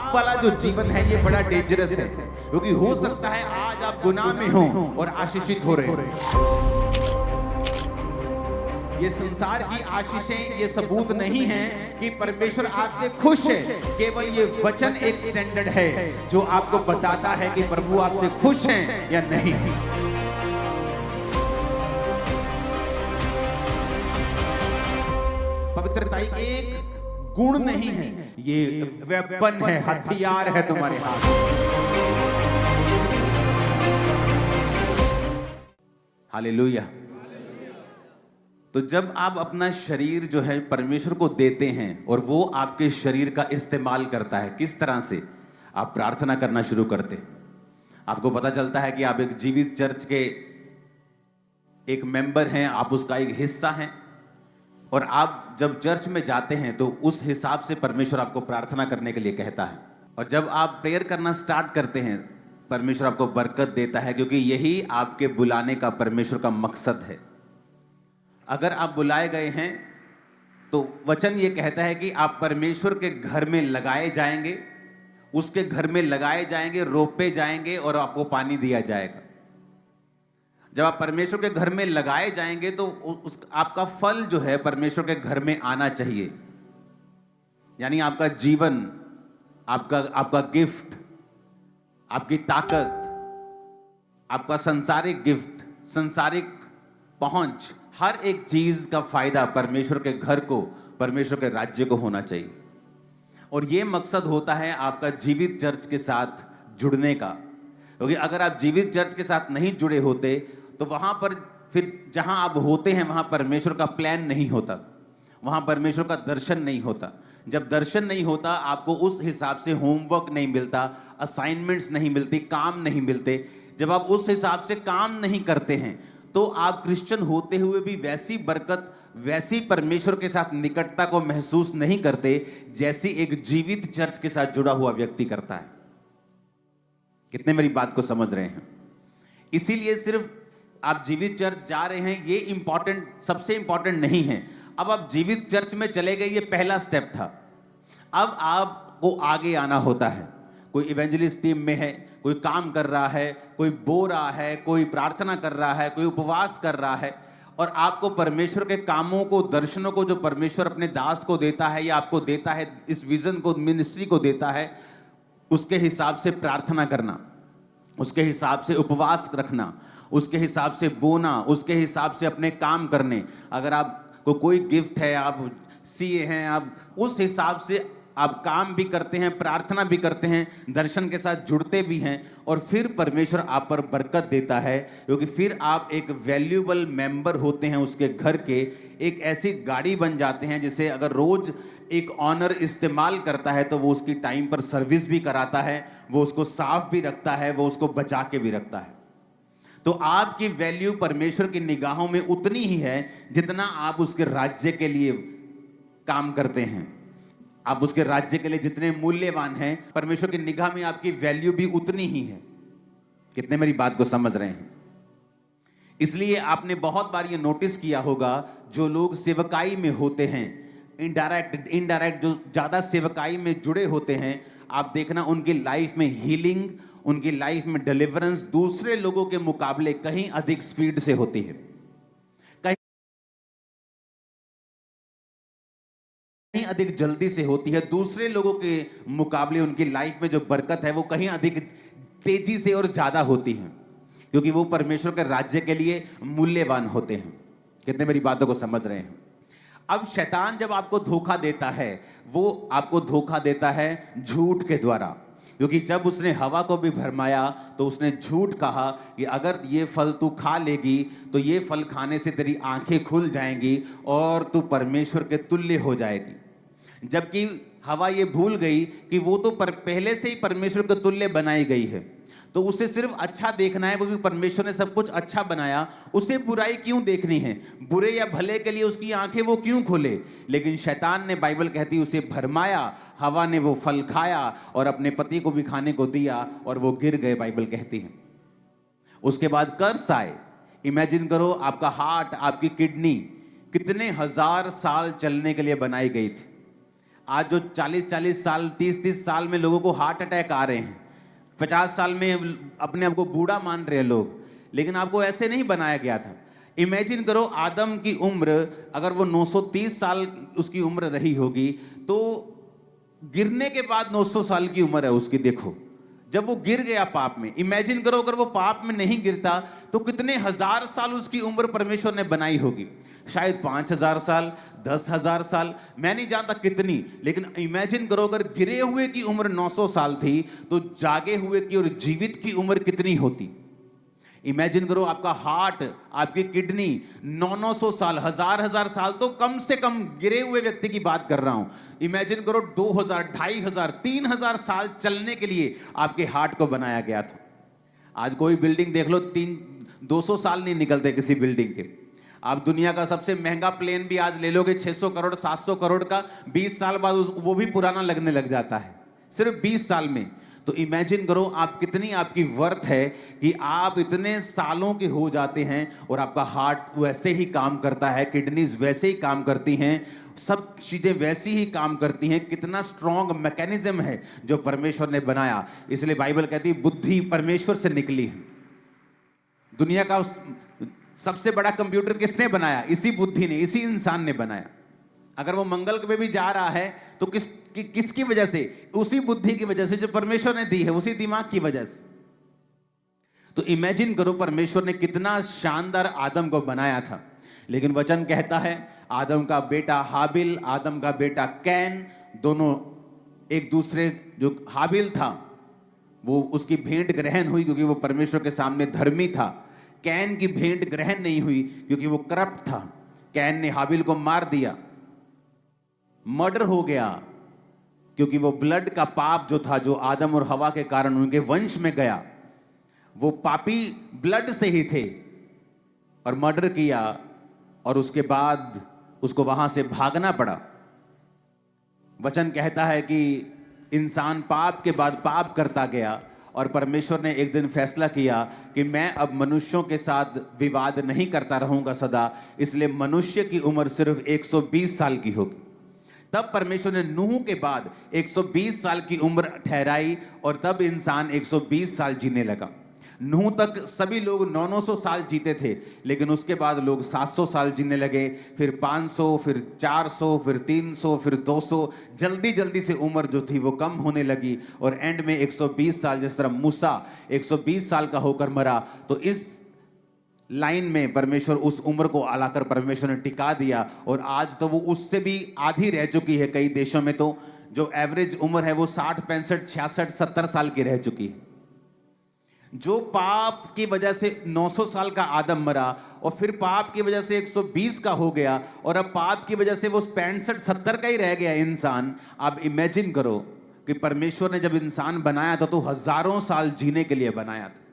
आप वाला जो जीवन है ये बड़ा डेंजरस है, क्योंकि हो सकता है आज आप गुनाह में हो और आशीषित हो रहे हैं। ये संसार की आशीषें ये सबूत नहीं है कि परमेश्वर आपसे खुश है, केवल ये वचन एक स्टैंडर्ड है जो आपको बताता है कि प्रभु आपसे खुश हैं या नहीं। पवित्रता एक गुण नहीं है, ये वेपन है, हथियार है तुम्हारे हाथ। हालेलुया। तो जब आप अपना शरीर जो है परमेश्वर को देते हैं और वो आपके शरीर का इस्तेमाल करता है, किस तरह से आप प्रार्थना करना शुरू करते हैं। आपको पता चलता है कि आप एक जीवित चर्च के एक मेंबर हैं, आप उसका एक हिस्सा हैं, और आप जब चर्च में जाते हैं तो उस हिसाब से परमेश्वर आपको प्रार्थना करने के लिए कहता है। और जब आप प्रेयर करना स्टार्ट करते हैं, परमेश्वर आपको बरकत देता है, क्योंकि यही आपके बुलाने का परमेश्वर का मकसद है। अगर आप बुलाए गए हैं तो वचन ये कहता है कि आप परमेश्वर के घर में लगाए जाएंगे, उसके घर में लगाए जाएंगे, रोपे जाएंगे और आपको पानी दिया जाएगा। जब आप परमेश्वर के घर में लगाए जाएंगे तो आपका फल जो है परमेश्वर के घर में आना चाहिए। यानी आपका जीवन, आपका गिफ्ट, आपकी ताकत, आपका सांसारिक गिफ्ट, सांसारिक पहुंच, हर एक चीज का फायदा परमेश्वर के घर को, परमेश्वर के राज्य को होना चाहिए। और यह मकसद होता है आपका जीवित चर्च के साथ जुड़ने का, क्योंकि अगर आप जीवित चर्च के साथ नहीं जुड़े होते तो वहां पर फिर जहां आप होते हैं वहां परमेश्वर का प्लान नहीं होता, वहां परमेश्वर का दर्शन नहीं होता। जब दर्शन नहीं होता, आपको उस हिसाब से होमवर्क नहीं मिलता, असाइनमेंट्स नहीं मिलती, काम नहीं मिलते। जब आप उस हिसाब से काम नहीं करते हैं तो आप क्रिश्चियन होते हुए भी वैसी बरकत, वैसी परमेश्वर के साथ निकटता को महसूस नहीं करते जैसी एक जीवित चर्च के साथ जुड़ा हुआ व्यक्ति करता है। कितने मेरी बात को समझ रहे हैं? इसीलिए सिर्फ आप जीवित चर्च जा रहे हैं ये इंपॉर्टेंट, सबसे इंपॉर्टेंट नहीं है। अब आप जीवित चर्च में चले गए, ये पहला स्टेप था। अब आपको आगे आना होता है। कोई इवेंजलिस्ट टीम में है, कोई काम कर रहा है, कोई बो रहा है, कोई प्रार्थना कर रहा है, कोई उपवास कर रहा है, और आपको परमेश्वर के कामों को, दर्शनों को जो परमेश्वर अपने दास को देता है या आपको देता है, इस विजन को, मिनिस्ट्री को देता है, उसके हिसाब से प्रार्थना करना, उसके हिसाब से उपवास रखना, उसके हिसाब से बोना, उसके हिसाब से अपने काम करने। अगर आपको कोई गिफ्ट है, आप सीए हैं, आप उस हिसाब से आप काम भी करते हैं, प्रार्थना भी करते हैं, दर्शन के साथ जुड़ते भी हैं, और फिर परमेश्वर आप पर बरकत देता है, क्योंकि फिर आप एक वैल्यूएबल मेंबर होते हैं उसके घर के। एक ऐसी गाड़ी बन जाते हैं जिसे अगर रोज एक ऑनर इस्तेमाल करता है तो वो उसकी टाइम पर सर्विस भी कराता है, वो उसको साफ भी रखता है, वो उसको बचा के भी रखता है। तो आपकी वैल्यू परमेश्वर की निगाहों में उतनी ही है जितना आप उसके राज्य के लिए काम करते हैं। आप उसके राज्य के लिए जितने मूल्यवान हैं, परमेश्वर की निगाह में आपकी वैल्यू भी उतनी ही है। कितने मेरी बात को समझ रहे हैं? इसलिए आपने बहुत बार ये नोटिस किया होगा, जो लोग सेवकाई में होते हैं, इनडायरेक्ट जो ज्यादा सेवकाई में जुड़े होते हैं, आप देखना उनकी लाइफ में हीलिंग, उनकी लाइफ में डिलीवरेंस दूसरे लोगों के मुकाबले कहीं अधिक स्पीड से होती है, कहीं अधिक जल्दी से होती है। दूसरे लोगों के मुकाबले उनकी लाइफ में जो बरकत है वो कहीं अधिक तेजी से और ज्यादा होती है, क्योंकि वो परमेश्वर के राज्य के लिए मूल्यवान होते हैं। कितने मेरी बातों को समझ रहे हैं? अब शैतान जब आपको धोखा देता है, वो आपको धोखा देता है झूठ के द्वारा, क्योंकि जब उसने हवा को भी भरमाया तो उसने झूठ कहा कि अगर ये फल तू खा लेगी तो ये फल खाने से तेरी आंखें खुल जाएंगी और तू परमेश्वर के तुल्य हो जाएगी। जबकि हवा ये भूल गई कि वो तो पहले से ही परमेश्वर के तुल्य बनाई गई है, तो उसे सिर्फ अच्छा देखना है, वो भी परमेश्वर ने सब कुछ अच्छा बनाया, उसे बुराई क्यों देखनी है? बुरे या भले के लिए उसकी आंखें वो क्यों खोले? लेकिन शैतान ने, बाइबल कहती, उसे भरमाया, हवा ने वो फल खाया और अपने पति को भी खाने को दिया और वो गिर गए, बाइबल कहती है। उसके बाद कर्स आए। इमेजिन करो, आपका हार्ट, आपकी किडनी कितने हजार साल चलने के लिए बनाई गई थी। आज जो 40-40 साल 30-30 साल में लोगों को हार्ट अटैक आ रहे हैं, 50 साल में अपने आप को बूढ़ा मान रहे हैं लोग, लेकिन आपको ऐसे नहीं बनाया गया था। इमेजिन करो आदम की उम्र अगर वो 930 साल उसकी उम्र रही होगी, तो गिरने के बाद 900 साल की उम्र है उसकी। देखो जब वो गिर गया पाप में, इमेजिन करो अगर वो पाप में नहीं गिरता तो कितने हजार साल उसकी उम्र परमेश्वर ने बनाई होगी। शायद 5000 साल, 10,000 साल, मैं नहीं जानता कितनी, लेकिन इमेजिन करो अगर गिरे हुए की उम्र 900 साल थी तो जागे हुए की और जीवित की उम्र कितनी होती। इमेजिन करो आपका हार्ट, आपकी किडनी 900 साल, हजार साल, तो कम से कम गिरे हुए व्यक्ति की बात कर रहा हूं। इमेजिन करो 2000, 2500, 3000 साल चलने के लिए आपके हार्ट को बनाया गया था। आज कोई बिल्डिंग देख लो, 200 साल नहीं निकलते किसी बिल्डिंग के। आप दुनिया का सबसे महंगा प्लेन भी आज ले लोगे 600 करोड़ 700 करोड़ का, 20 साल बाद वो भी पुराना लगने लग जाता है, सिर्फ 20 साल में। तो इमेजिन करो आप कितनी आपकी वर्थ है कि आप इतने सालों के हो जाते हैं और आपका हार्ट वैसे ही काम करता है, किडनीज वैसे ही काम करती हैं, सब चीजें वैसी ही काम करती हैं। कितना स्ट्रॉन्ग मैकेनिज्म है जो परमेश्वर ने बनाया। इसलिए बाइबल कहती है बुद्धि परमेश्वर से निकली है। दुनिया का सबसे बड़ा कंप्यूटर किसने बनाया? इसी बुद्धि ने, इसी इंसान ने बनाया। अगर वो मंगल पे भी जा रहा है तो किसकी वजह से? उसी बुद्धि की वजह से जो परमेश्वर ने दी है, उसी दिमाग की वजह से। तो इमेजिन करो परमेश्वर ने कितना शानदार आदम को बनाया था। लेकिन वचन कहता है आदम का बेटा हाबिल, आदम का बेटा कैन, दोनों एक दूसरे, जो हाबिल था वो उसकी भेंट ग्रहण हुई क्योंकि वो परमेश्वर के सामने धर्मी था। कैन की भेंट ग्रहण नहीं हुई क्योंकि वो करप्ट था। कैन ने हाबिल को मार दिया, मर्डर हो गया, क्योंकि वो ब्लड का पाप जो था, जो आदम और हवा के कारण उनके वंश में गया, वो पापी ब्लड से ही थे और मर्डर किया, और उसके बाद उसको वहां से भागना पड़ा। वचन कहता है कि इंसान पाप के बाद पाप करता गया और परमेश्वर ने एक दिन फैसला किया कि मैं अब मनुष्यों के साथ विवाद नहीं करता रहूंगा सदा, इसलिए मनुष्य की उम्र सिर्फ 120 साल की होगी। तब परमेश्वर ने नूह के बाद 120 साल की उम्र ठहराई और तब इंसान 120 साल जीने लगा। नूह तक सभी लोग 900 साल जीते थे, लेकिन उसके बाद लोग 700 साल जीने लगे, फिर 500, फिर 400, फिर 300, फिर 200। जल्दी जल्दी से उम्र जो थी वो कम होने लगी और एंड में 120 साल, जिस तरह मूसा 120 साल का होकर मरा, तो इस लाइन में परमेश्वर उस उम्र को आलाकर परमेश्वर ने टिका दिया। और आज तो वो उससे भी आधी रह चुकी है। कई देशों में तो जो एवरेज उम्र है वो 60, 65, 66, 70 साल की रह चुकी है। जो पाप की वजह से 900 साल का आदम मरा और फिर पाप की वजह से 120 का हो गया और अब पाप की वजह से वो 65, 70 का ही रह गया इंसान। आप इमेजिन करो कि परमेश्वर ने जब इंसान बनाया था तो हजारों साल जीने के लिए बनाया था।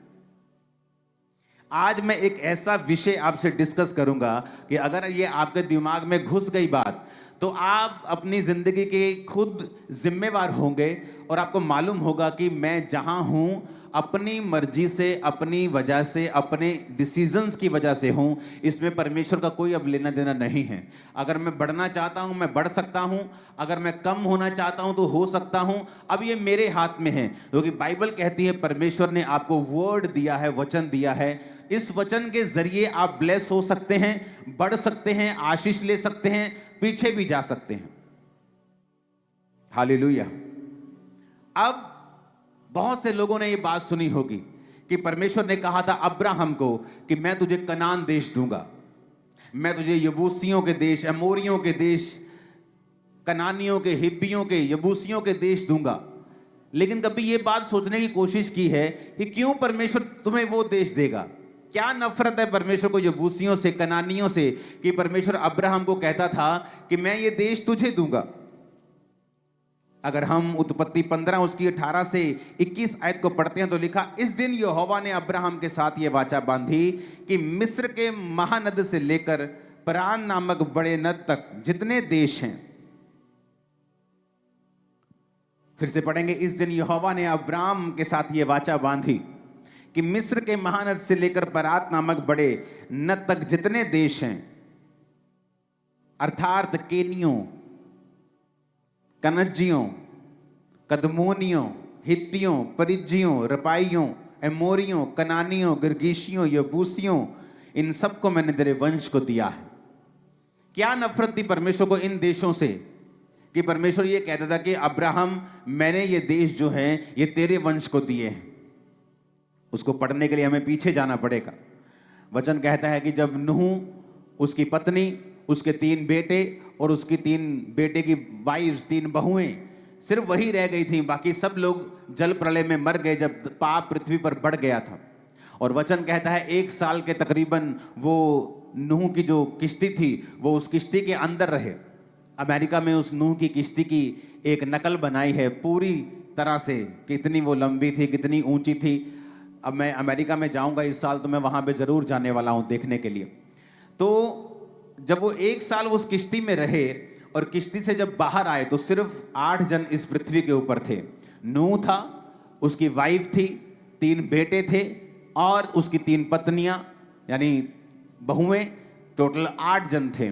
आज मैं एक ऐसा विषय आपसे डिस्कस करूंगा कि अगर ये आपके दिमाग में घुस गई बात तो आप अपनी जिंदगी के खुद जिम्मेवार होंगे और आपको मालूम होगा कि मैं जहां हूं अपनी मर्जी से, अपनी वजह से, अपने डिसीजंस की वजह से हूं, इसमें परमेश्वर का कोई अब लेना देना नहीं है। अगर मैं बढ़ना चाहता हूं मैं बढ़ सकता हूं, अगर मैं कम होना चाहता हूं तो हो सकता हूं। अब ये मेरे हाथ में है, क्योंकि बाइबल कहती है परमेश्वर ने आपको वर्ड दिया है, वचन दिया है। इस वचन के जरिए आप ब्लेस हो सकते हैं, बढ़ सकते हैं, आशीष ले सकते हैं, पीछे भी जा सकते हैं। हालेलुया। अब बहुत से लोगों ने ये बात सुनी होगी कि परमेश्वर ने कहा था अब्राहम को कि मैं तुझे कनान देश दूंगा, मैं तुझे यबूसियों के देश, अमोरियों के देश, कनानियों के, हिब्बियों के, यबूसियों के देश दूंगा। लेकिन कभी ये बात सोचने की कोशिश की है कि क्यों परमेश्वर तुम्हें वो देश देगा? क्या नफरत है परमेश्वर को यबूसियों से, कनानियों से, कि परमेश्वर अब्राहम को कहता था कि मैं ये देश तुझे दूंगा। अगर हम उत्पत्ति 15 उसकी 18 से 21 आयत को पढ़ते हैं तो लिखा, इस दिन यहोवा ने अब्राहम के साथ यह वाचा बांधी कि मिस्र के महानद से लेकर परान नामक बड़े नद तक जितने देश हैं, फिर से पढ़ेंगे, इस दिन यहोवा ने अब्राहम के साथ यह वाचा बांधी कि मिस्र के महानद से लेकर परात नामक बड़े नद तक जितने देश हैं, अर्थात केनियों, कनज्जियों, कदमोनियों, हित्तियों, परिज्जियों, रपाइयों, एमोरियों, कनानियों, गिरगीशियों, यबूसियों, इन सबको मैंने तेरे वंश को दिया है। क्या नफरत थी परमेश्वर को इन देशों से कि परमेश्वर ये कहता था कि अब्राहम, मैंने ये देश जो है ये तेरे वंश को दिए हैं। उसको पढ़ने के लिए हमें पीछे जाना पड़ेगा। वचन कहता है कि जब नूह, उसकी पत्नी, उसके 3 बेटे और उसकी 3 बेटे की वाइफ्स, 3 बहुएं, सिर्फ वही रह गई थी, बाकी सब लोग जल प्रलय में मर गए जब पाप पृथ्वी पर बढ़ गया था। और वचन कहता है 1 साल के तकरीबन वो नूह की जो किश्ती थी वो उस किश्ती के अंदर रहे। अमेरिका में उस नूह की किश्ती की एक नकल बनाई है पूरी तरह से, कितनी वो लंबी थी, कितनी ऊंची थी। अब मैं अमेरिका में जाऊंगा इस साल, तो मैं वहां पे जरूर जाने वाला हूं देखने के लिए। तो जब वो 1 साल उस किश्ती में रहे और किश्ती से जब बाहर आए तो सिर्फ 8 जन इस पृथ्वी के ऊपर थे। नूह था, उसकी वाइफ थी, 3 बेटे थे और उसकी 3 पत्नियां यानी बहुएं, टोटल 8 जन थे।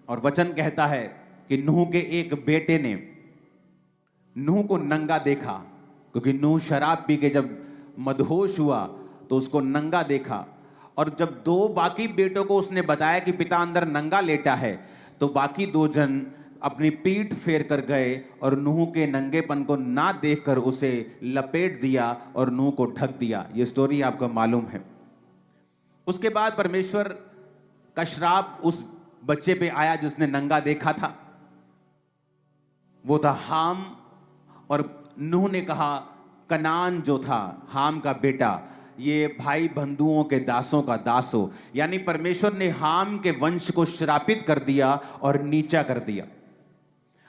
और वचन कहता है कि नूह के एक बेटे ने नूह को नंगा देखा, क्योंकि नूह शराब पी के जब मदहोश हुआ तो उसको नंगा देखा। और जब 2 बाकी बेटों को उसने बताया कि पिता अंदर नंगा लेटा है, तो बाकी 2 जन अपनी पीठ फेर कर गए और नूह के नंगेपन को ना देखकर उसे लपेट दिया और नूह को ढक दिया। ये स्टोरी आपको मालूम है। उसके बाद परमेश्वर का श्राप उस बच्चे पे आया जिसने नंगा देखा था, वो था हाम। और नूह ने कहा, कनान जो था हाम का बेटा, ये भाई बंधुओं के दासों का दास हो। यानी परमेश्वर ने हाम के वंश को श्रापित कर दिया और नीचा कर दिया।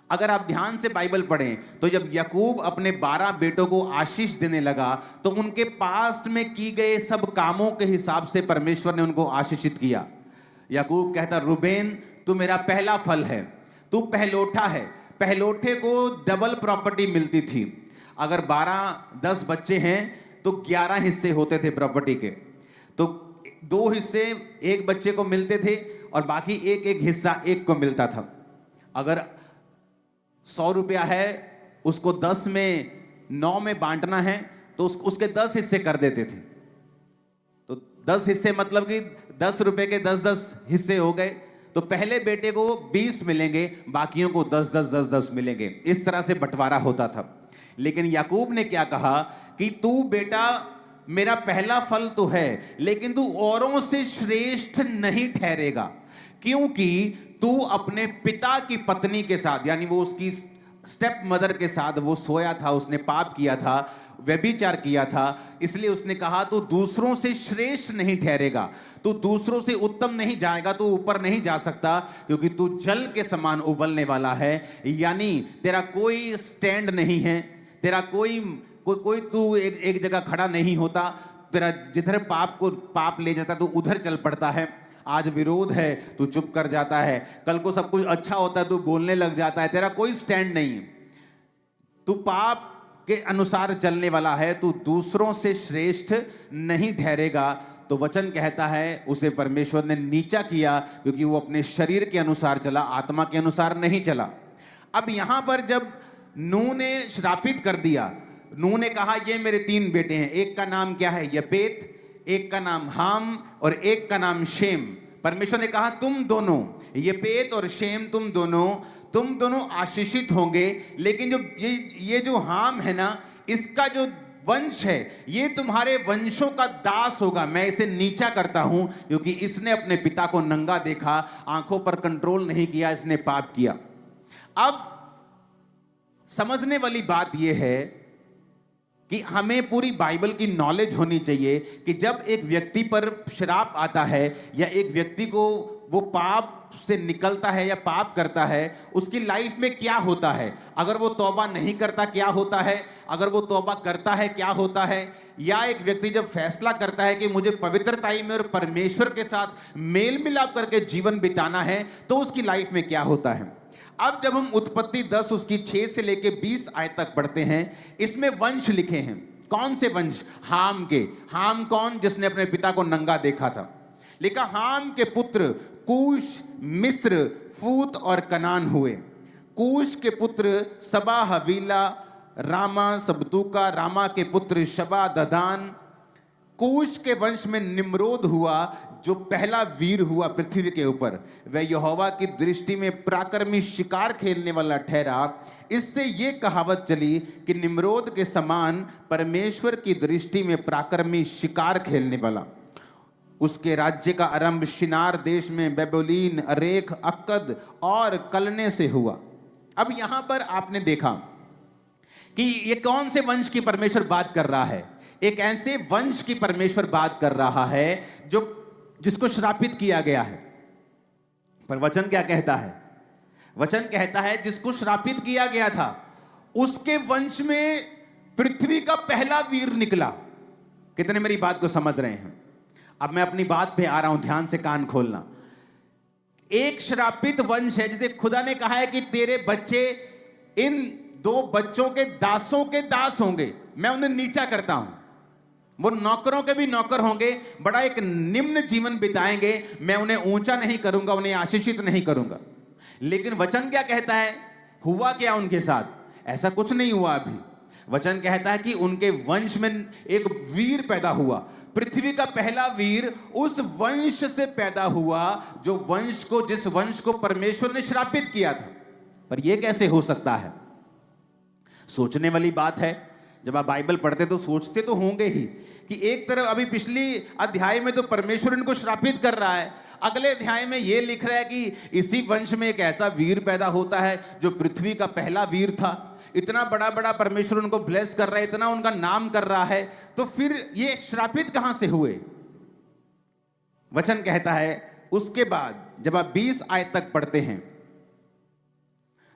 अगर आप ध्यान से बाइबल पढ़ें तो जब याकूब अपने 12 बेटों को आशीष देने लगा तो उनके पास्ट में की गए सब कामों के हिसाब से परमेश्वर ने उनको आशीषित किया। याकूब कहता, रूबेन तू मेरा पहला फल है, तू पहलोठा है। पहलोठे को डबल प्रॉपर्टी मिलती थी। अगर 12-10 बच्चे हैं तो 11 हिस्से होते थे प्रॉपर्टी के। तो 2 हिस्से एक बच्चे को मिलते थे और बाकी एक हिस्सा एक को मिलता था। अगर 100 रुपया है, उसको 10 में 9 में बांटना है तो उसके 10 हिस्से कर देते थे। तो 10 हिस्से मतलब कि 10 रुपए के 10-10 हिस्से हो गए। तो पहले बेटे को 20 मिलेंगे, बाकियों को 10-10 मिलेंगे। इस तरह से बंटवारा होता था। लेकिन याकूब ने क्या कहा कि तू बेटा मेरा पहला फल तो है, लेकिन तू औरों से श्रेष्ठ नहीं ठहरेगा, क्योंकि तू अपने पिता की पत्नी के साथ, यानी वो उसकी स्टेप मदर के साथ वो सोया था, उसने पाप किया था, व्यभिचार किया था। इसलिए उसने कहा तू दूसरों से श्रेष्ठ नहीं ठहरेगा, तू दूसरों से उत्तम नहीं जाएगा, तू ऊपर नहीं जा सकता, क्योंकि तू जल के समान उबलने वाला है। यानी तेरा कोई स्टैंड नहीं है, तेरा कोई तू एक जगह खड़ा नहीं होता। तेरा जिधर पाप ले जाता तू उधर चल पड़ता है। आज विरोध है तू चुप कर जाता है, कल को सब कुछ अच्छा होता है तू बोलने लग जाता है। तेरा कोई स्टैंड नहीं है, तू पाप के अनुसार चलने वाला है, तू दूसरों से श्रेष्ठ नहीं ठहरेगा। तो वचन कहता है उसे परमेश्वर ने नीचा किया, क्योंकि वो अपने शरीर के अनुसार चला, आत्मा के अनुसार नहीं चला। अब यहां पर जब नूह ने श्रापित कर दिया, नूह ने कहा ये मेरे 3 बेटे हैं, एक का नाम क्या है यपेत, एक का नाम हाम और एक का नाम शेम। परमेश्वर ने कहा तुम दोनों, यपेत और शेम, तुम दोनों आशीषित होंगे, लेकिन जो ये जो हाम है ना, इसका जो वंश है ये तुम्हारे वंशों का दास होगा। मैं इसे नीचा करता हूं क्योंकि इसने अपने पिता को नंगा देखा, आंखों पर कंट्रोल नहीं किया, इसने पाप किया। अब समझने वाली बात यह है कि हमें पूरी बाइबल की नॉलेज होनी चाहिए कि जब एक व्यक्ति पर श्राप आता है या एक व्यक्ति को वो पाप से निकलता है या पाप करता है, उसकी लाइफ में क्या होता है। अगर वो तौबा नहीं करता क्या होता है, अगर वो तौबा करता है क्या होता है, या एक व्यक्ति जब फैसला करता है कि मुझे पवित्रताई में और परमेश्वर के साथ मेल मिलाप करके जीवन बिताना है, तो उसकी लाइफ में क्या होता है। अब जब हम उत्पत्ति 10 उसकी 6 से लेके 20 आयत तक पढ़ते हैं, इसमें वंश लिखे हैं। कौन से वंश? हाम के। हाम कौन? जिसने अपने पिता को नंगा देखा था। लिखा हाम के पुत्र कूश, मिस्र, फूत और कनान हुए। कूश के पुत्र सबा हवीला, रामा सबतूका, रामा के पुत्र शबा ददान। कूश के वंश में निम्रोद हुआ, जो पहला वीर हुआ पृथ्वी के ऊपर। वह यहोवा की दृष्टि में पराक्रमी शिकार खेलने वाला ठहरा। इससे यह कहावत चली कि निम्रोद के समान परमेश्वर की दृष्टि में पराक्रमी शिकार खेलने वाला। उसके राज्य का आरंभ शिनार देश में बेबोलीन, अरेख, अक्कद और कलने से हुआ। अब यहां पर आपने देखा कि ये कौन से वंश की परमेश्वर बात कर रहा है। एक ऐसे वंश की परमेश्वर बात कर रहा है जिसको श्रापित किया गया है। पर वचन क्या कहता है? वचन कहता है जिसको श्रापित किया गया था उसके वंश में पृथ्वी का पहला वीर निकला। कितने मेरी बात को समझ रहे हैं? अब मैं अपनी बात पे आ रहा हूं, ध्यान से कान खोलना। एक श्रापित वंश है जिसे खुदा ने कहा है कि तेरे बच्चे इन दो बच्चों के दासों के दास होंगे, मैं उन्हें नीचा करता हूं। वो नौकरों के भी नौकर होंगे, बड़ा एक निम्न जीवन बिताएंगे, मैं उन्हें ऊंचा नहीं करूंगा, उन्हें आशीषित नहीं करूंगा। लेकिन वचन क्या कहता है? हुआ क्या उनके साथ? ऐसा कुछ नहीं हुआ अभी। वचन कहता है कि उनके वंश में एक वीर पैदा हुआ। पृथ्वी का पहला वीर उस वंश से पैदा हुआ जिस वंश को परमेश्वर ने श्रापित किया था। पर यह कैसे हो सकता है? सोचने वाली बात है। जब आप बाइबल पढ़ते तो सोचते तो होंगे ही कि एक तरफ अभी पिछली अध्याय में तो परमेश्वर इनको श्रापित कर रहा है, अगले अध्याय में यह लिख रहा है कि इसी वंश में एक ऐसा वीर पैदा होता है जो पृथ्वी का पहला वीर था। इतना बड़ा बड़ा परमेश्वर उनको ब्लेस कर रहा है, इतना उनका नाम कर रहा है, तो फिर ये श्रापित कहां से हुए? वचन कहता है उसके बाद जब आप 20 आयत तक पढ़ते हैं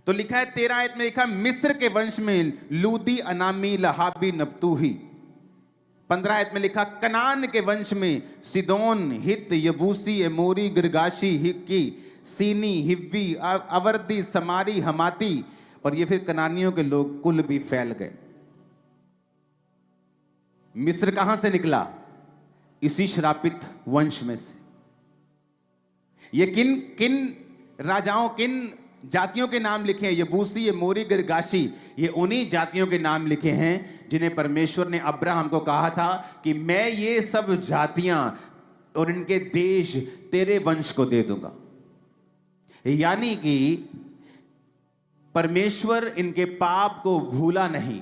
तो लिखा है, 13 आयत में लिखा, मिस्र के वंश में लूदी, अनामी, लहाबी, नप्तूही। 15 आयत में लिखा, कनान के वंश में सिदोन, हित, यबूसी, एमोरी, गिरगाशी, हिक्की, सीनी, हिव्वी, अवर्दी, समारी, हमाती। और ये फिर कनानियों के लोग कुल भी फैल गए। मिस्र कहां से निकला? इसी श्रापित वंश में से। ये किन किन राजाओं, किन जातियों के नाम लिखे हैं? यबूसी, एमोरी, गिरगाशी, ये उन्हीं जातियों के नाम लिखे हैं जिन्हें परमेश्वर ने अब्राहम को कहा था कि मैं ये सब जातियां और इनके देश तेरे वंश को दे दूंगा। यानी कि परमेश्वर इनके पाप को भूला नहीं,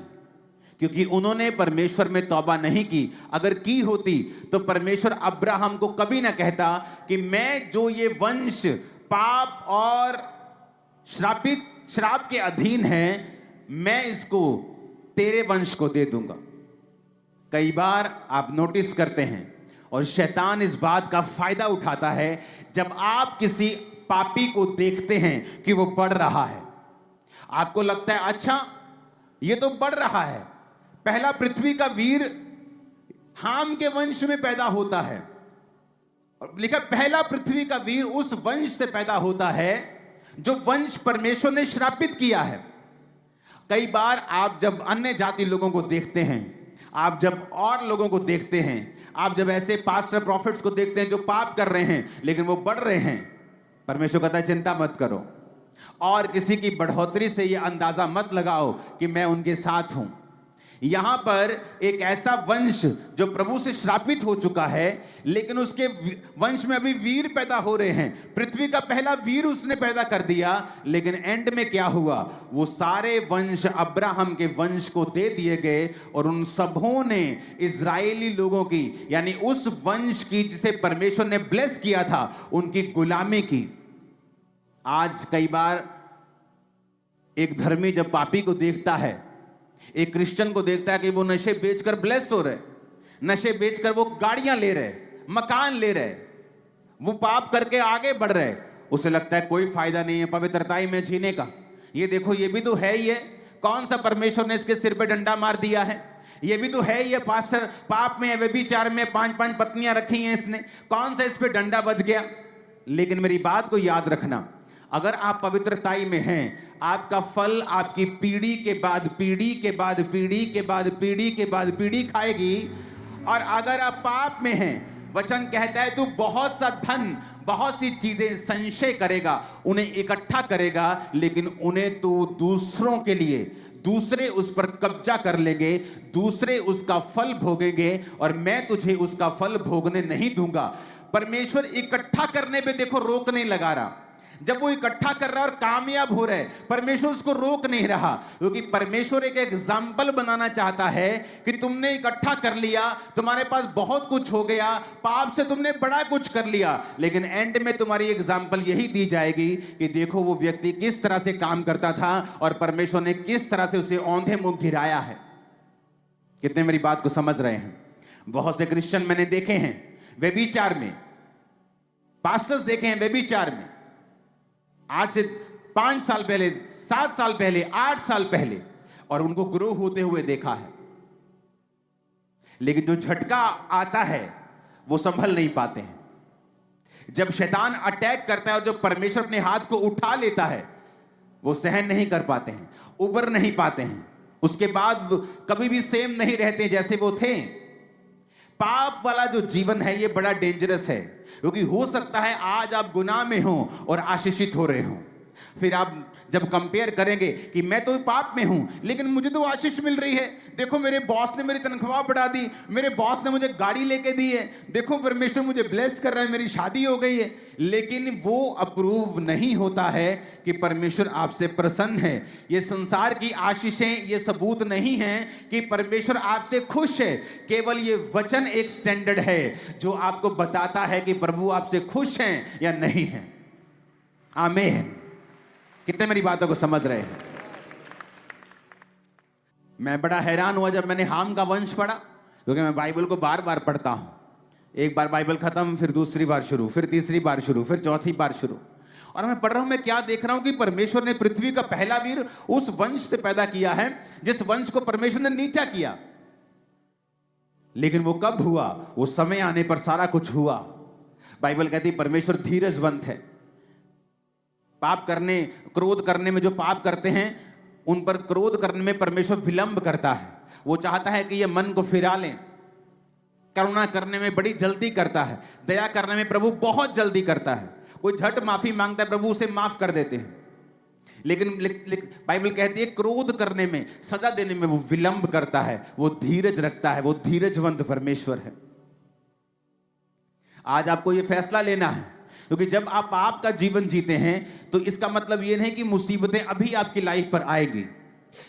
क्योंकि उन्होंने परमेश्वर में तौबा नहीं की। अगर की होती तो परमेश्वर अब्राहम को कभी ना कहता कि मैं जो ये वंश पाप और श्राप के अधीन है, मैं इसको तेरे वंश को दे दूंगा। कई बार आप नोटिस करते हैं और शैतान इस बात का फायदा उठाता है, जब आप किसी पापी को देखते हैं कि वो बढ़ रहा है, आपको लगता है अच्छा ये तो बढ़ रहा है। पहला पृथ्वी का वीर हाम के वंश में पैदा होता है, और लिखा पहला पृथ्वी का वीर उस वंश से पैदा होता है जो वंश परमेश्वर ने श्रापित किया है। कई बार आप जब अन्य जाति लोगों को देखते हैं, आप जब और लोगों को देखते हैं, आप जब ऐसे पास्टर प्रॉफिट्स को देखते हैं जो पाप कर रहे हैं लेकिन वो बढ़ रहे हैं, परमेश्वर कहता है चिंता मत करो, और किसी की बढ़ोतरी से ये अंदाजा मत लगाओ कि मैं उनके साथ हूं। यहां पर एक ऐसा वंश जो प्रभु से श्रापित हो चुका है, लेकिन उसके वंश में अभी वीर पैदा हो रहे हैं। पृथ्वी का पहला वीर उसने पैदा कर दिया, लेकिन एंड में क्या हुआ? वो सारे वंश अब्राहम के वंश को दे दिए गए, और उन सबों ने इजरायली लोगों की, यानी उस वंश की जिसे परमेश्वर ने ब्लेस किया था, उनकी गुलामी की। आज कई बार एक धर्मी जब पापी को देखता है, एक क्रिश्चियन को देखता है कि वो नशे बेचकर ब्लेस हो रहे, नशे बेचकर वो गाड़ियां ले रहे, मकान ले रहे, वो पाप करके आगे बढ़ रहे, उसे लगता है कोई फायदा नहीं है पवित्रताई में जीने का। ये देखो ये भी तो है ही है, कौन सा परमेश्वर ने इसके सिर पे डंडा मार दिया है? ये भी तो है ही है पास्टर, पाप में, व्यभिचार में 5-5 पत्नियां रखी हैं इसने, कौन सा इस पे डंडा बज गया? लेकिन मेरी बात को याद रखना, अगर आप पवित्रताई में हैं, आपका फल आपकी पीढ़ी के बाद पीढ़ी के बाद पीढ़ी के बाद पीढ़ी के बाद पीढ़ी खाएगी। और अगर आप पाप में हैं वचन कहता है तू बहुत सा धन, बहुत सी चीजें संचय करेगा, उन्हें इकट्ठा करेगा, लेकिन उन्हें तू दूसरों के लिए, दूसरे उस पर कब्जा कर लेंगे, दूसरे उसका फल भोगेंगे और मैं तुझे उसका फल भोगने नहीं दूंगा। परमेश्वर इकट्ठा करने पे देखो रोक नहीं लगा रहा। जब वो इकट्ठा कर रहा है और कामयाब हो रहा है, परमेश्वर उसको रोक नहीं रहा, क्योंकि परमेश्वर एक एग्जाम्पल बनाना चाहता है कि तुमने इकट्ठा कर लिया, तुम्हारे पास बहुत कुछ हो गया, पाप से तुमने बड़ा कुछ कर लिया, लेकिन एंड में तुम्हारी एग्जाम्पल यही दी जाएगी कि देखो वो व्यक्ति किस तरह से काम करता था और परमेश्वर ने किस तरह से उसे औंधे मुंह गिराया है। कितने मेरी बात को समझ रहे हैं? बहुत से क्रिश्चियन मैंने देखे हैं व्यभिचार में, पास्टर्स देखे हैं व्यभिचार में, आज से 5 साल पहले, 7 साल पहले, 8 साल पहले, और उनको ग्रो होते हुए देखा है। लेकिन जो झटका आता है वो संभल नहीं पाते हैं। जब शैतान अटैक करता है और जब परमेश्वर अपने हाथ को उठा लेता है, वो सहन नहीं कर पाते हैं, उबर नहीं पाते हैं, उसके बाद कभी भी सेम नहीं रहते जैसे वो थे। पाप वाला जो जीवन है ये बड़ा डेंजरस है, क्योंकि हो सकता है आज आप गुनाह में हो और आशीषित हो रहे हो, फिर आप जब कंपेयर करेंगे कि मैं तो पाप में हूं लेकिन मुझे तो आशीष मिल रही है, देखो मेरे बॉस ने मेरी तनख्वाह बढ़ा दी, मेरे बॉस ने मुझे गाड़ी लेके दी है, देखो परमेश्वर मुझे ब्लेस कर रहा है, मेरी शादी हो गई है। लेकिन वो अप्रूव नहीं होता है कि परमेश्वर आपसे प्रसन्न है। ये संसार की आशीषें ये सबूत नहीं हैं कि परमेश्वर आपसे खुश है। केवल ये वचन एक स्टैंडर्ड है जो आपको बताता है कि प्रभु आपसे खुश हैं या नहीं हैं। आमीन। कितने मेरी बातों को समझ रहे हैं? मैं बड़ा हैरान हुआ जब मैंने हाम का वंश पढ़ा, क्योंकि मैं बाइबल को बार बार पढ़ता हूं। एक बार बाइबल खत्म, फिर दूसरी बार शुरू, फिर तीसरी बार शुरू, फिर चौथी बार शुरू। और मैं पढ़ रहा हूं, मैं क्या देख रहा हूं कि परमेश्वर ने पृथ्वी का पहला वीर उस वंश से पैदा किया है जिस वंश को परमेश्वर ने नीचा किया। लेकिन वो कब हुआ? वो समय आने पर सारा कुछ हुआ। बाइबल कहती है परमेश्वर धीरजवंत है। पाप करने, क्रोध करने में जो पाप करते हैं उन पर क्रोध करने में परमेश्वर विलंब करता है। वो चाहता है कि ये मन को फिरा लें। करुणा करने में बड़ी जल्दी करता है, दया करने में प्रभु बहुत जल्दी करता है। कोई झट माफी मांगता है, प्रभु उसे माफ कर देते हैं। लेकिन बाइबल कहती है क्रोध करने में, सजा देने में वो विलंब करता है, वो धीरज रखता है, वो धीरजवंत परमेश्वर है। आज आपको ये फैसला लेना है, क्योंकि जब आप पाप का जीवन जीते हैं तो इसका मतलब ये नहीं कि मुसीबतें अभी आपकी लाइफ पर आएगी,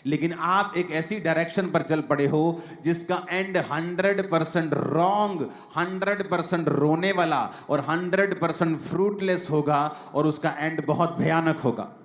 लेकिन आप एक ऐसी डायरेक्शन पर चल पड़े हो जिसका एंड 100% रॉन्ग, 100% रोने वाला और 100% फ्रूटलेस होगा और उसका एंड बहुत भयानक होगा।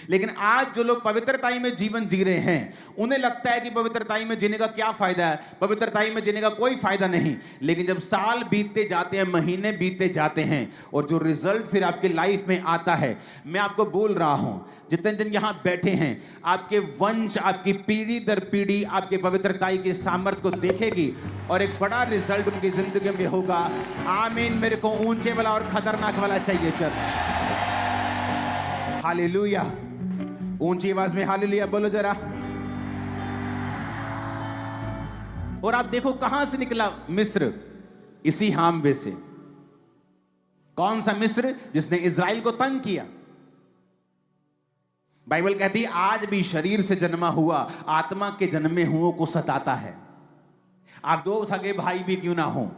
लेकिन आज जो लोग पवित्रताई में जीवन जी रहे हैं उन्हें लगता है कि पवित्रताई में जीने का क्या फायदा है, पवित्रताई में जीने का कोई फायदा नहीं। लेकिन जब साल बीतते जाते हैं, महीने बीतते जाते हैं और जो रिजल्ट फिर आपकी लाइफ में आता है, मैं आपको बोल रहा हूं, जितने दिन यहां बैठे हैं आपके वंश, आपकी पीढ़ी दर पीढ़ी आपके पवित्रताई के सामर्थ्य को देखेगी और एक बड़ा रिजल्ट उनकी जिंदगी में होगा। आमीन। मेरे को ऊंचे वाला और खतरनाक वाला चाहिए चर्च। हालेलुया। ऊंची आवाज में हालेलुया बोलो जरा। और आप देखो कहां से निकला मिस्र, इसी हामवे से। कौन सा मिस्र? जिसने इज़राइल को तंग किया। बाइबल कहती है आज भी शरीर से जन्मा हुआ आत्मा के जन्मे हुओं को सताता है। आप दो सगे भाई भी क्यों ना हो,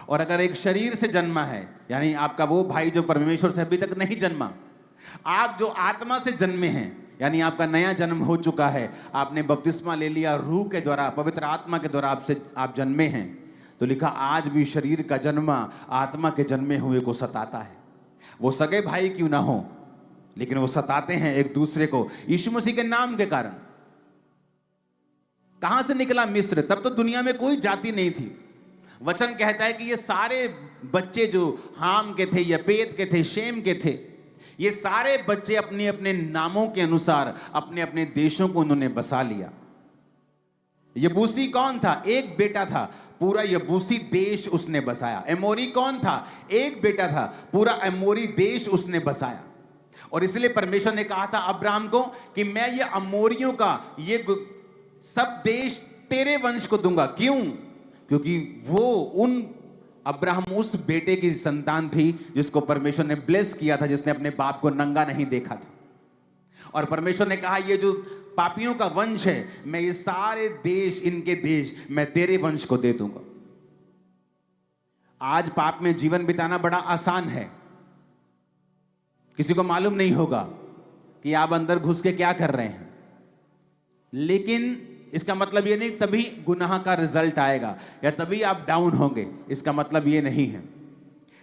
और अगर एक शरीर से जन्मा है, यानी आपका वो भाई जो परमेश्वर से अभी तक नहीं जन्मा, आप जो आत्मा से जन्मे हैं, यानी आपका नया जन्म हो चुका है, आपने बपतिस्मा ले लिया रूह के द्वारा, पवित्र आत्मा के द्वारा आप जन्मे हैं, तो लिखा आज भी शरीर का जन्मा आत्मा के जन्मे हुए को सताता है। वो सगे भाई क्यों ना हो, लेकिन वो सताते हैं एक दूसरे को यीशु मसीह के नाम के कारण। कहां से निकला मिस्र? तब तो दुनिया में कोई जाति नहीं थी। वचन कहता है कि ये सारे बच्चे जो हाम के थे, यपेत के थे, शेम के थे, ये सारे बच्चे अपने अपने नामों के अनुसार अपने अपने देशों को उन्होंने बसा लिया। यबूसी कौन था? एक बेटा था, पूरा यबूसी देश उसने बसाया। एमोरी कौन था? एक बेटा था, पूरा एमोरी देश उसने बसाया। और इसलिए परमेश्वर ने कहा था अब्राहम को कि मैं ये अमोरियों का ये सब देश तेरे वंश को दूंगा। क्यों? क्योंकि वो अब्राहम उस बेटे की संतान थी जिसको परमेश्वर ने ब्लेस किया था, जिसने अपने बाप को नंगा नहीं देखा था। और परमेश्वर ने कहा ये जो पापियों का वंश है, मैं ये सारे देश, इनके देश मैं तेरे वंश को दे दूंगा। आज पाप में जीवन बिताना बड़ा आसान है, किसी को मालूम नहीं होगा कि आप अंदर घुस के क्या कर रहे हैं, लेकिन इसका मतलब ये नहीं तभी गुनाह का रिजल्ट आएगा या तभी आप डाउन होंगे, इसका मतलब ये नहीं है।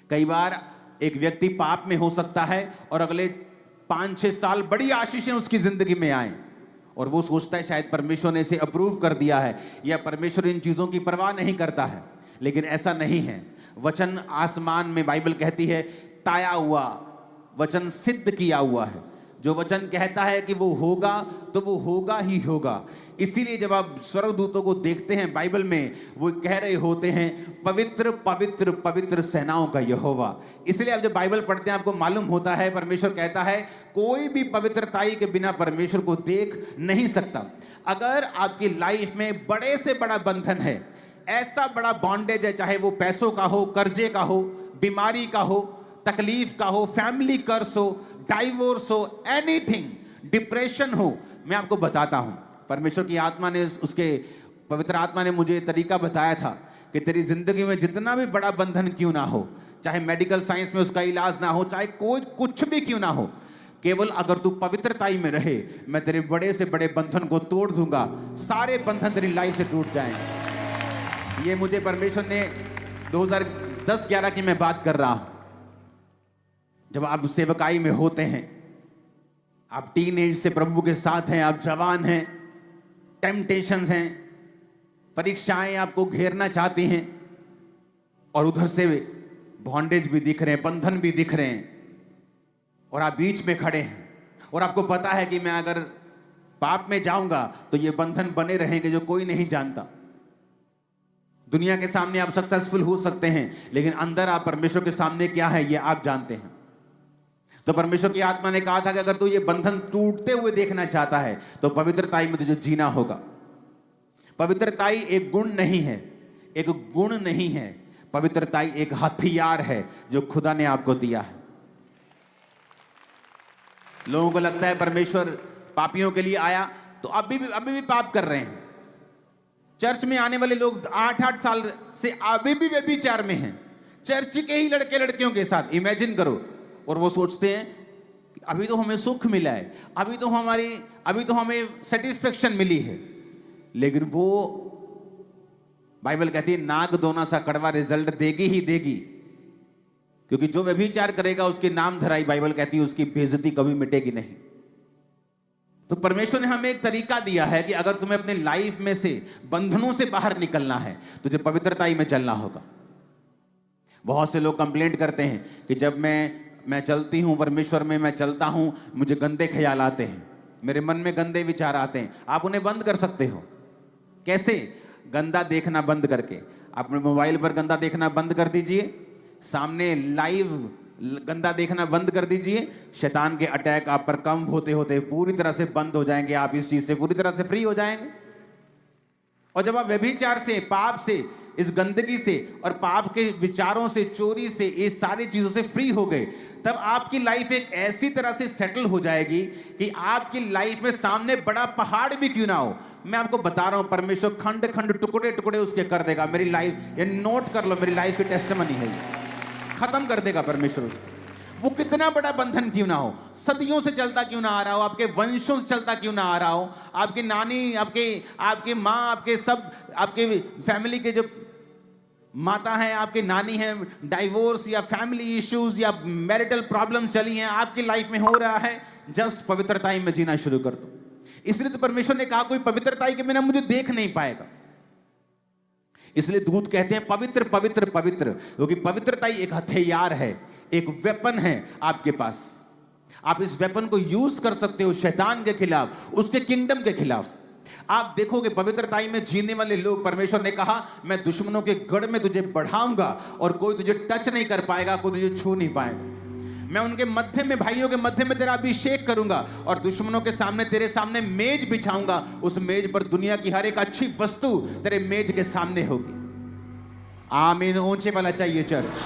कई बार एक व्यक्ति पाप में हो सकता है और अगले 5-6 साल बड़ी आशीषें उसकी जिंदगी में आए और वो सोचता है शायद परमेश्वर ने इसे अप्रूव कर दिया है या परमेश्वर इन चीजों की परवाह नहीं करता है, लेकिन ऐसा नहीं है। वचन आसमान में, बाइबल कहती है, ताया हुआ वचन सिद्ध किया हुआ है। जो वचन कहता है कि वो होगा तो वो होगा ही होगा। इसीलिए जब आप स्वर्गदूतों को देखते हैं बाइबल में, वो कह रहे होते हैं पवित्र पवित्र पवित्र सेनाओं का यहोवा। इसलिए आप जब बाइबल पढ़ते हैं आपको मालूम होता है परमेश्वर कहता है कोई भी पवित्रताई के बिना परमेश्वर को देख नहीं सकता। अगर आपकी लाइफ में बड़े से बड़ा बंधन है, ऐसा बड़ा बॉन्डेज है, चाहे वो पैसों का हो, कर्जे का हो, बीमारी का हो, तकलीफ का हो, फैमिली कर्स हो, डाइवोर्स हो, एनीथिंग, डिप्रेशन हो, मैं आपको बताता हूं परमेश्वर की आत्मा ने, उसके पवित्र आत्मा ने मुझे तरीका बताया था कि तेरी जिंदगी में जितना भी बड़ा बंधन क्यों ना हो, चाहे मेडिकल साइंस में उसका इलाज ना हो, चाहे कोई कुछ भी क्यों ना हो, केवल अगर तू पवित्रताई में रहे, मैं तेरे बड़े से बड़े बंधन को तोड़ दूंगा, सारे बंधन तेरी लाइफ से टूट जाएंगे। ये मुझे परमेश्वर ने 2010-11 की मैं बात कर रहा हूं। जब आप सेवकाई में होते हैं, आप टीन एज से प्रभु के साथ हैं, आप जवान हैं, टेम्पटेशंस हैं, परीक्षाएं आपको घेरना चाहती हैं और उधर से बॉन्डेज भी दिख रहे हैं, बंधन भी दिख रहे हैं और आप बीच में खड़े हैं और आपको पता है कि मैं अगर पाप में जाऊंगा तो ये बंधन बने रहेंगे जो कोई नहीं जानता। दुनिया के सामने आप सक्सेसफुल हो सकते हैं, लेकिन अंदर आप परमेश्वर के सामने क्या है ये आप जानते हैं। तो परमेश्वर की आत्मा ने कहा था कि अगर तू ये बंधन टूटते हुए देखना चाहता है तो पवित्रताई में तुझे जीना होगा। पवित्रताई एक गुण नहीं है, एक गुण नहीं है, पवित्रताई एक हथियार है जो खुदा ने आपको दिया है। लोगों को लगता है परमेश्वर पापियों के लिए आया तो अभी भी पाप कर रहे हैं। चर्च में आने वाले लोग 8-8 साल से अभी भी व्यभिचार में हैं, चर्च के ही लड़के लड़कियों के साथ। इमेजिन करो, और वो सोचते हैं कि अभी तो हमें सुख मिला है, अभी तो हमें सेटिस्फेक्शन मिली है, लेकिन वो बाइबल कहती है नाग दोना सा कड़वा रिजल्ट देगी ही देगी, क्योंकि जो व्यभिचार करेगा उसके नाम धराई, बाइबल कहती है उसकी बेइज्जती कभी मिटेगी नहीं। तो परमेश्वर ने हमें एक तरीका दिया है कि अगर तुम्हें अपने लाइफ में से बंधनों से बाहर निकलना है, तुझे पवित्रताई में चलना होगा। बहुत से लोग कंप्लेंट करते हैं कि जब मैं चलती हूं परमेश्वर में, मैं चलता हूं, मुझे गंदे ख्याल आते हैं, मेरे मन में गंदे विचार आते हैं। आप उन्हें बंद कर सकते हो। कैसे? गंदा देखना बंद करके। अपने मोबाइल पर गंदा देखना बंद कर दीजिए, सामने लाइव गंदा देखना बंद कर दीजिए, शैतान के अटैक आप पर कम होते होते पूरी तरह से बंद हो जाएंगे। आप इस चीज से पूरी तरह से फ्री हो जाएंगे। और जब आप व्यभिचार से, पाप से, इस गंदगी से और पाप के विचारों से, चोरी से, इस सारी चीजों से फ्री हो गए, तब आपकी लाइफ एक ऐसी तरह से सेटल हो जाएगी कि आपकी लाइफ में सामने बड़ा पहाड़ भी क्यों ना हो, मैं आपको बता रहा हूं परमेश्वर खंड खंड टुकड़े टुकड़े उसके कर देगा। मेरी लाइफ, ये नोट कर लो, मेरी लाइफ की टेस्टिमनी है, खत्म कर देगा परमेश्वर उसको। वो कितना बड़ा बंधन क्यों ना हो, सदियों से चलता क्यों ना आ रहा हो, आपके वंशों से चलता क्यों ना आ रहा हो, आपकी नानी, आपके माँ, आपके सब, आपके फैमिली के जो माता हैं, आपकी नानी हैं, डाइवोर्स या फैमिली इश्यूज या मैरिटल प्रॉब्लम चली हैं, आपकी लाइफ में हो रहा है, जस्ट पवित्रताई में जीना शुरू कर दो। इसलिए तो परमेश्वर ने कहा कोई पवित्रताई के बिना मुझे देख नहीं पाएगा। इसलिए दूत कहते हैं पवित्र पवित्र पवित्र, क्योंकि पवित्रताई एक हथियार है, एक वेपन है आपके पास। आप इस वेपन को यूज कर सकते हो शैतान के खिलाफ, उसके किंगडम के खिलाफ। आप देखोगे पवित्रताई में जीने वाले लोग, परमेश्वर ने कहा मैं दुश्मनों के गढ़ में तुझे बढ़ाऊंगा और कोई तुझे टच नहीं कर पाएगा, कोई तुझे छू नहीं पाएगा। मैं उनके मध्य में, भाइयों के मध्य में तेरा अभिषेक करूंगा और दुश्मनों के सामने, तेरे सामने मेज बिछाऊंगा। उस मेज पर दुनिया की हर एक अच्छी वस्तु तेरे मेज के सामने होगी। आमीन ऊंचे वाला चाहिए चर्च।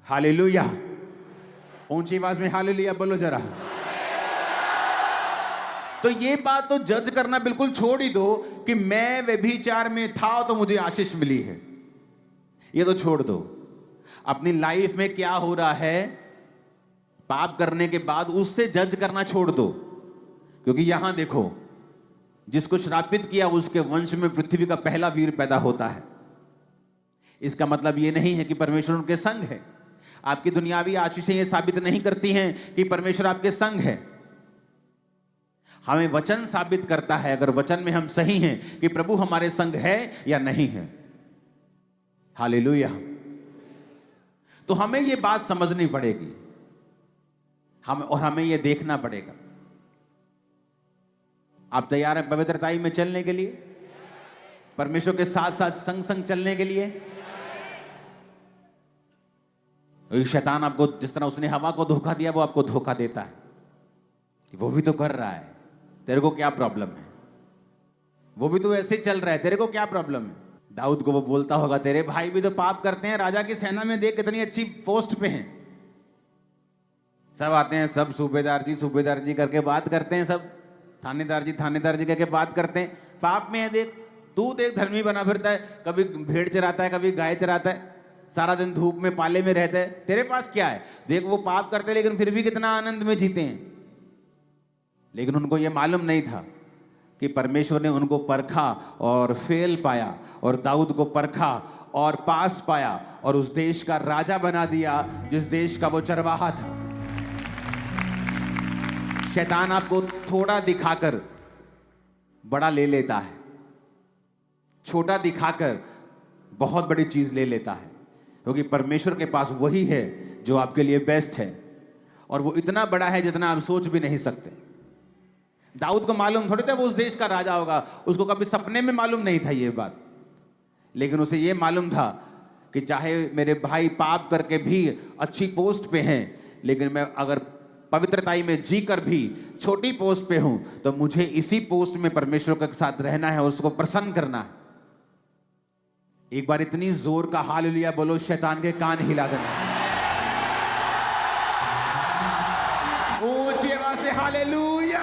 हालेलुया, ऊंची आवाज में हालेलुया बोलो जरा। तो ये बात तो जज करना बिल्कुल छोड़ ही दो कि मैं व्यभिचार में था तो मुझे आशीष मिली है, ये तो छोड़ दो। अपनी लाइफ में क्या हो रहा है पाप करने के बाद उससे जज करना छोड़ दो, क्योंकि यहां देखो जिसको श्रापित किया उसके वंश में पृथ्वी का पहला वीर पैदा होता है। इसका मतलब यह नहीं है कि परमेश्वर उनके संग है। आपकी दुनियावी आशीषें ये साबित नहीं करती हैं कि परमेश्वर आपके संग है। हमें वचन साबित करता है, अगर वचन में हम सही हैं, कि प्रभु हमारे संग है या नहीं है। हालेलुया। तो हमें यह बात समझनी पड़ेगी, हमें यह देखना पड़ेगा। आप तैयार हैं पवित्रताई में चलने के लिए, परमेश्वर के साथ साथ संग संग चलने के लिए? शैतान आपको, जिस तरह उसने हवा को धोखा दिया, वो आपको धोखा देता है कि वो भी तो कर रहा है, तेरे को क्या प्रॉब्लम है? वो भी तो ऐसे चल रहा है, तेरे को क्या प्रॉब्लम है? दाऊद को वो बोलता होगा तेरे भाई भी तो पाप करते हैं, राजा की सेना में देख कितनी अच्छी पोस्ट पे हैं, सब आते हैं, सब सूबेदार जी करके बात करते हैं, सब थानेदार जी करके बात करते हैं, पाप में है। देख तू देख, धर्मी बना फिरता है, कभी भेड़ चराता है, कभी गाय चराता है, सारा दिन धूप में पाले में रहता है, तेरे पास क्या है? देख वो पाप करते हैं लेकिन फिर भी कितना आनंद में जीते हैं। लेकिन उनको यह मालूम नहीं था कि परमेश्वर ने उनको परखा और फेल पाया, और दाऊद को परखा और पास पाया, और उस देश का राजा बना दिया जिस देश का वो चरवाहा था। शैतान आपको थोड़ा दिखाकर बड़ा ले लेता है, छोटा दिखाकर बहुत बड़ी चीज ले लेता है, क्योंकि परमेश्वर के पास वही है जो आपके लिए बेस्ट है, और वो इतना बड़ा है जितना आप सोच भी नहीं सकते। दाऊद को मालूम थोड़ी था वो उस देश का राजा होगा, उसको कभी सपने में मालूम नहीं था ये बात, लेकिन उसे ये मालूम था कि चाहे मेरे भाई पाप करके भी अच्छी पोस्ट पे हैं, लेकिन मैं अगर पवित्रताई में जी कर भी छोटी पोस्ट पे हूं तो मुझे इसी पोस्ट में परमेश्वर के साथ रहना है और उसको प्रसन्न करना है। एक बार इतनी जोर का हालेलुया बोलो, शैतान के कान हिला देना। ऊंची आवाज से हालेलुया।